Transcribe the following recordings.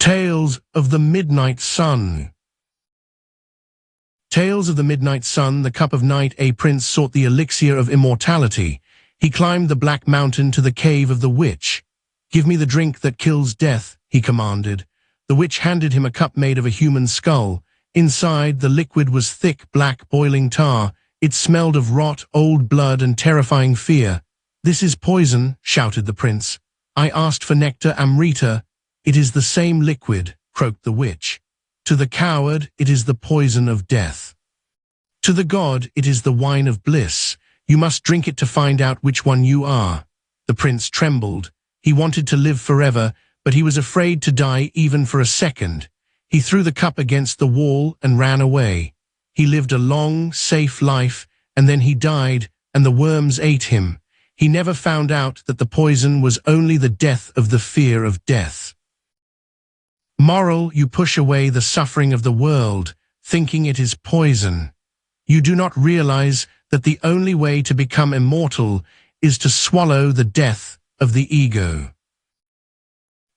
Tales of the Midnight Sun. Tales of the Midnight Sun, the cup of night. A prince sought the elixir of immortality. He climbed the black mountain to the cave of the witch. "Give me the drink that kills death," he commanded. The witch handed him a cup made of a human skull. Inside, the liquid was thick, black, boiling tar. It smelled of rot, old blood, and terrifying fear. "This is poison," shouted the prince. "I asked for nectar, Amrita." "It is the same liquid," croaked the witch. "To the coward, it is the poison of death. To the god, it is the wine of bliss. You must drink it to find out which one you are." The prince trembled. He wanted to live forever, but he was afraid to die even for a second. He threw the cup against the wall and ran away. He lived a long, safe life, and then he died, and the worms ate him. He never found out that the poison was only the death of the fear of death. Moral: you push away the suffering of the world, thinking it is poison. You do not realize that the only way to become immortal is to swallow the death of the ego.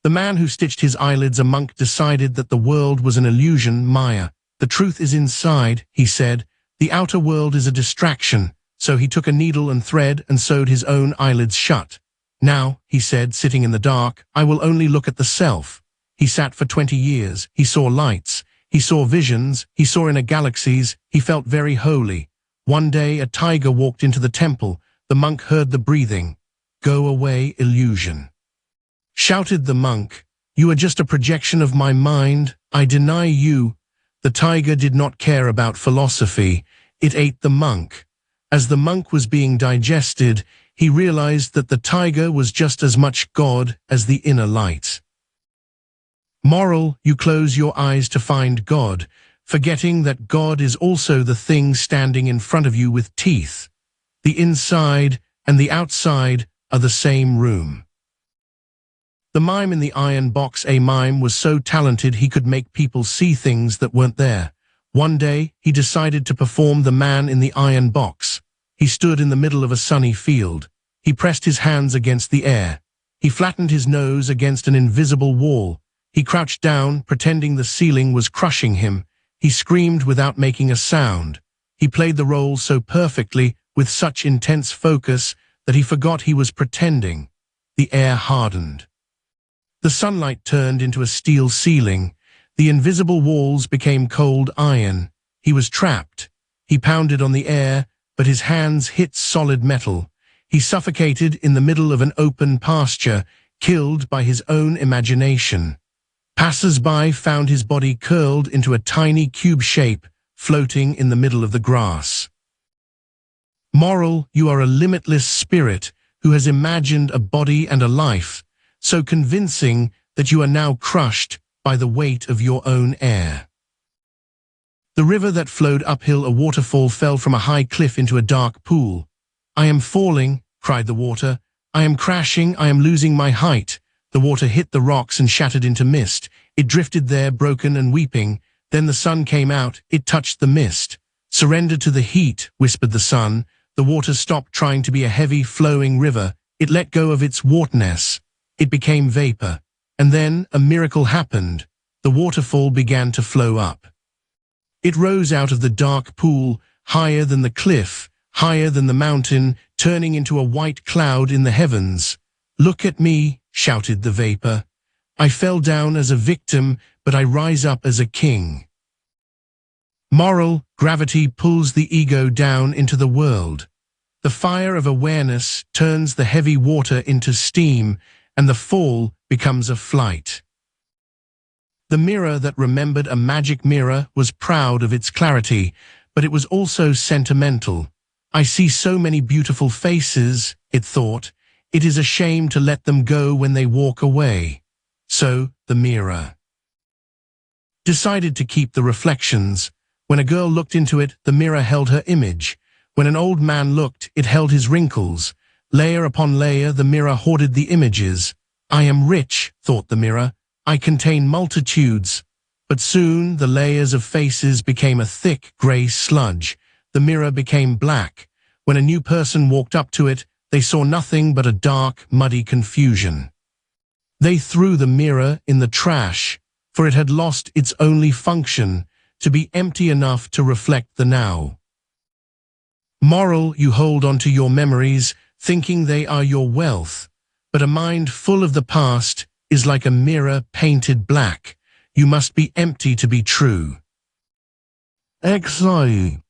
The man who stitched his eyelids, a monk, decided that the world was an illusion, Maya. "The truth is inside," he said. "The outer world is a distraction." So he took a needle and thread and sewed his own eyelids shut. "Now," he said, sitting in the dark, "I will only look at the self." He sat for 20 years. He saw lights. He saw visions. He saw inner galaxies. He felt very holy. One day, a tiger walked into the temple. The monk heard the breathing. "Go away, illusion," shouted the monk. "You are just a projection of my mind. I deny you." The tiger did not care about philosophy. It ate the monk. As the monk was being digested, he realized that the tiger was just as much God as the inner light. Moral: you close your eyes to find God, forgetting that God is also the thing standing in front of you with teeth. The inside and the outside are the same room. The mime in the iron box. A mime was so talented he could make people see things that weren't there. One day, he decided to perform the man in the iron box. He stood in the middle of a sunny field. He pressed his hands against the air. He flattened his nose against an invisible wall. He crouched down, pretending the ceiling was crushing him. He screamed without making a sound. He played the role so perfectly, with such intense focus, that he forgot he was pretending. The air hardened. The sunlight turned into a steel ceiling. The invisible walls became cold iron. He was trapped. He pounded on the air, but his hands hit solid metal. He suffocated in the middle of an open pasture, killed by his own imagination. Passers-by found his body curled into a tiny cube shape, floating in the middle of the grass. Moral: you are a limitless spirit who has imagined a body and a life, so convincing that you are now crushed by the weight of your own air. The river that flowed uphill, a waterfall, fell from a high cliff into a dark pool. "I am falling," cried the water. "I am crashing. I am losing my height." The water hit the rocks and shattered into mist. It drifted there, broken and weeping. Then the sun came out. It touched the mist. "Surrender to the heat," whispered the sun. The water stopped trying to be a heavy, flowing river. It let go of its waterness. It became vapor. And then a miracle happened. The waterfall began to flow up. It rose out of the dark pool, higher than the cliff, higher than the mountain, turning into a white cloud in the heavens. "Look at me," shouted the vapor. "I fell down as a victim, but I rise up as a king." Moral: gravity pulls the ego down into the world. The fire of awareness turns the heavy water into steam, and the fall becomes a flight. The mirror that remembered a magic mirror was proud of its clarity, but it was also sentimental. "I see so many beautiful faces," it thought. "It is a shame to let them go when they walk away." So the mirror decided to keep the reflections. When a girl looked into it, the mirror held her image. When an old man looked, it held his wrinkles. Layer upon layer, the mirror hoarded the images. "I am rich," thought the mirror. "I contain multitudes." But soon the layers of faces became a thick, gray sludge. The mirror became black. When a new person walked up to it, they saw nothing but a dark, muddy confusion. They threw the mirror in the trash. for it had lost its only function, to be empty enough to reflect the now. Moral, you hold onto your memories, thinking they are your wealth, but a mind full of the past is like a mirror painted black. You must be empty to be true. Exile.